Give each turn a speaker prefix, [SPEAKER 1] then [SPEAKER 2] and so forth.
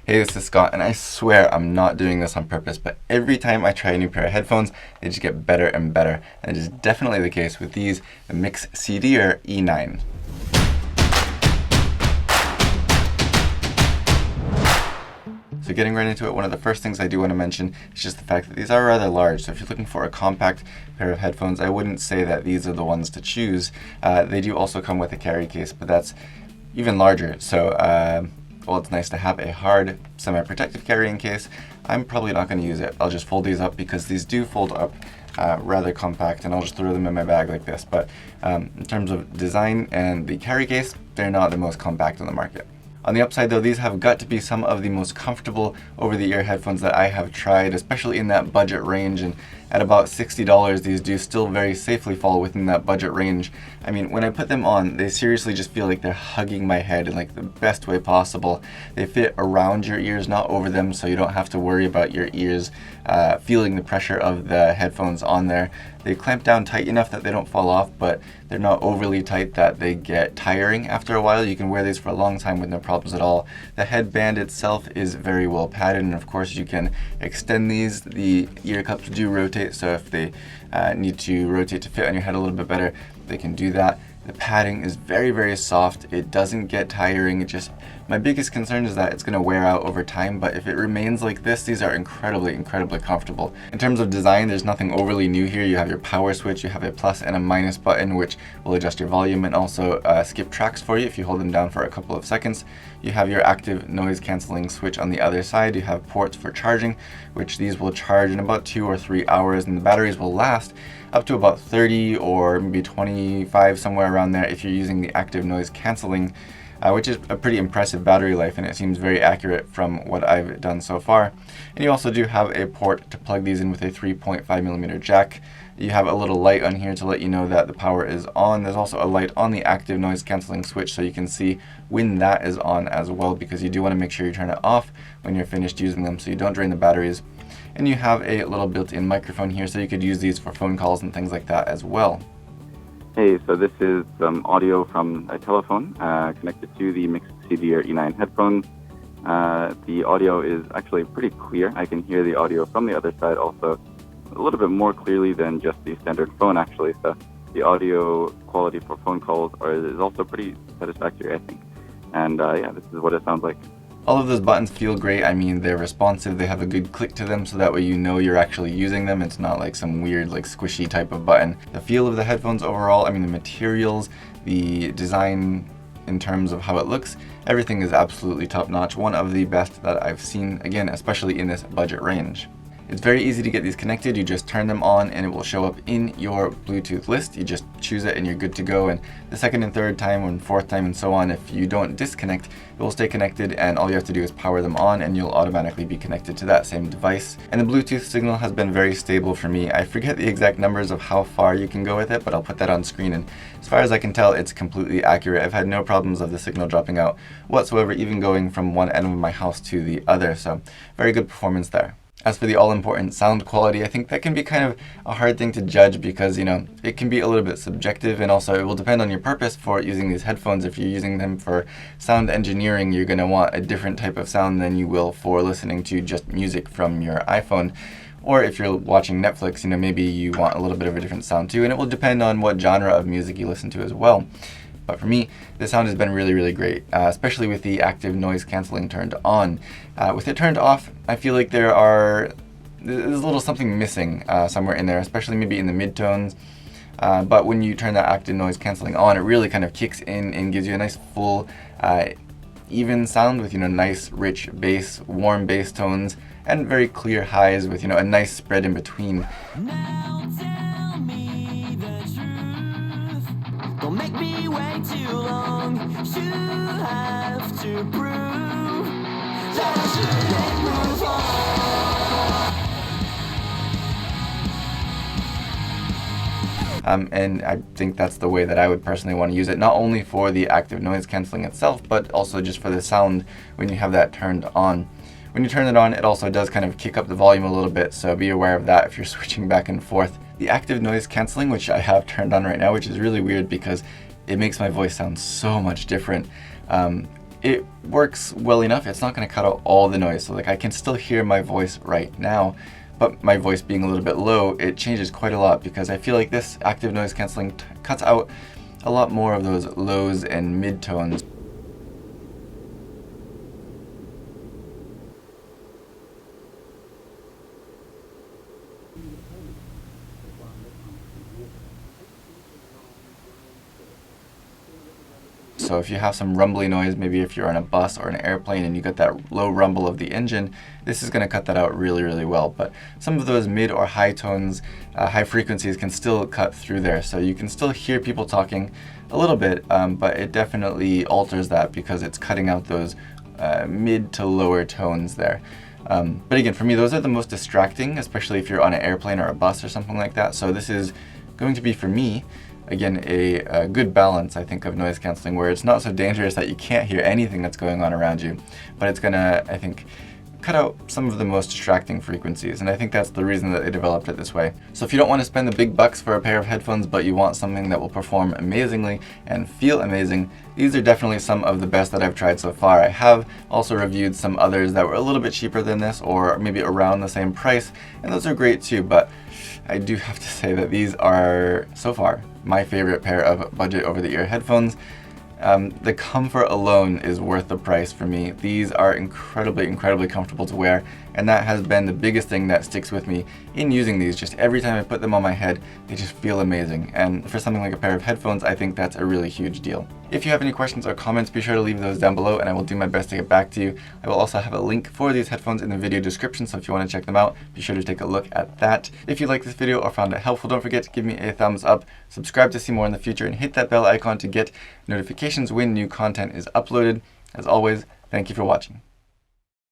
[SPEAKER 1] Hey, this is Scott, and I swear I'm not doing this on purpose, but every time I try a new pair of headphones, they just get better and better. And it is definitely the case with these, the Mixcder E9. So getting right into it, one of the first things I do want to mention is just the fact that these are rather large. So if you're looking for a compact pair of headphones, I wouldn't say that these are the ones to choose. They do also come with a carry case, but that's even larger. So well, it's nice to have a hard, semi-protective carrying case. I'm probably not going to use it. I'll just fold these up because these do fold up rather compact, and I'll just throw them in my bag like this. But in terms of design and the carry case, they're not the most compact on the market. On the upside though, these have got to be some of the most comfortable over-the-ear headphones that I have tried, especially in that budget range, and at about $60 these do still very safely fall within that budget range. I mean, when I put them on, they seriously just feel like they're hugging my head in like the best way possible. They fit around your ears, not over them, so you don't have to worry about your ears feeling the pressure of the headphones on there. They clamp down tight enough that they don't fall off, but they're not overly tight that they get tiring after a while. You can wear these for a long time with no problems at all. The headband itself is very well padded, and of course you can extend these. The ear cups do rotate, so if they need to rotate to fit on your head a little bit better, they can do that. The padding is very, very soft. It doesn't get tiring. My biggest concern is that it's going to wear out over time, but if it remains like this, these are incredibly, incredibly comfortable. In terms of design, there's nothing overly new here. You have your power switch, you have a plus and a minus button, which will adjust your volume and also skip tracks for you if you hold them down for a couple of seconds. You have your active noise cancelling switch on the other side. You have ports for charging, which these will charge in about 2 or 3 hours, and the batteries will last up to about 30 or maybe 25, somewhere around there if you're using the active noise cancelling, which is a pretty impressive battery life, and it seems very accurate from what I've done so far. And you also do have a port to plug these in with a 3.5mm jack. You have a little light on here to let you know that the power is on. There's also a light on the active noise cancelling switch, so you can see when that is on as well, because you do want to make sure you turn it off when you're finished using them so you don't drain the batteries. And you have a little built-in microphone here, so you could use these for phone calls and things like that as well.
[SPEAKER 2] Hey, so this is some audio from a telephone connected to the Mixcder E9 headphones. The audio is actually pretty clear. I can hear the audio from the other side also a little bit more clearly than just the standard phone actually. So the audio quality for phone calls is also pretty satisfactory, I think. And yeah, this is what it sounds like.
[SPEAKER 1] All of those buttons feel great. I mean, they're responsive, they have a good click to them, so that way you know you're actually using them. It's not like some weird, like squishy type of button. The feel of the headphones overall, I mean, the materials, the design in terms of how it looks, everything is absolutely top notch. One of the best that I've seen, again, especially in this budget range. It's very easy to get these connected. You just turn them on and it will show up in your Bluetooth list. You just choose it and you're good to go. And the second and third time and fourth time and so on, if you don't disconnect, it will stay connected, and all you have to do is power them on and you'll automatically be connected to that same device. And the Bluetooth signal has been very stable for me. I forget the exact numbers of how far you can go with it, but I'll put that on screen. And as far as I can tell, it's completely accurate. I've had no problems of the signal dropping out whatsoever, even going from one end of my house to the other. So very good performance there. As for the all-important sound quality, I think that can be kind of a hard thing to judge because, you know, it can be a little bit subjective, and also it will depend on your purpose for using these headphones. If you're using them for sound engineering, you're going to want a different type of sound than you will for listening to just music from your iPhone. Or if you're watching Netflix, you know, maybe you want a little bit of a different sound too, and it will depend on what genre of music you listen to as well. But for me, the sound has been really, really great, especially with the active noise cancelling turned on. With it turned off, I feel like there's a little something missing somewhere in there, especially maybe in the midtones. But when you turn that active noise cancelling on, it really kind of kicks in and gives you a nice full, even sound with, you know, nice, rich bass, warm bass tones, and very clear highs with, you know, a nice spread in between.
[SPEAKER 3] Now tell me the truth. Don't make me wait too long. You have to prove that I shouldn't move on.
[SPEAKER 1] And I think that's the way that I would personally want to use it, not only for the active noise cancelling itself, but also just for the sound when you have that turned on. When you turn it on, it also does kind of kick up the volume a little bit, so be aware of that if you're switching back and forth. The active noise cancelling, which I have turned on right now, which is really weird because it makes my voice sound so much different. it works well enough. It's not going to cut out all the noise. So like I can still hear my voice right now, but my voice being a little bit low, it changes quite a lot because I feel like this active noise cancelling cuts out a lot more of those lows and mid tones. So if you have some rumbly noise, maybe if you're on a bus or an airplane and you get that low rumble of the engine, this is going to cut that out really, really well. But some of those mid or high tones, high frequencies can still cut through there. So you can still hear people talking a little bit, but it definitely alters that because it's cutting out those mid to lower tones there. But again, for me, those are the most distracting, especially if you're on an airplane or a bus or something like that. So this is going to be, for me, again, a good balance, I think, of noise cancelling, where it's not so dangerous that you can't hear anything that's going on around you, but it's gonna, I think, cut out some of the most distracting frequencies, and I think that's the reason that they developed it this way. So if you don't want to spend the big bucks for a pair of headphones, but you want something that will perform amazingly and feel amazing, these are definitely some of the best that I've tried so far. I have also reviewed some others that were a little bit cheaper than this, or maybe around the same price, and those are great too, but I do have to say that these are, so far, my favorite pair of budget over-the-ear headphones. The comfort alone is worth the price for me. These are incredibly, incredibly comfortable to wear, and that has been the biggest thing that sticks with me in using these. Just every time I put them on my head, they just feel amazing. And for something like a pair of headphones, I think that's a really huge deal. If you have any questions or comments, be sure to leave those down below and I will do my best to get back to you. I will also have a link for these headphones in the video description, so if you want to check them out, be sure to take a look at that. If you liked this video or found it helpful, don't forget to give me a thumbs up, subscribe to see more in the future, and hit that bell icon to get notifications when new content is uploaded. As always, thank you for watching.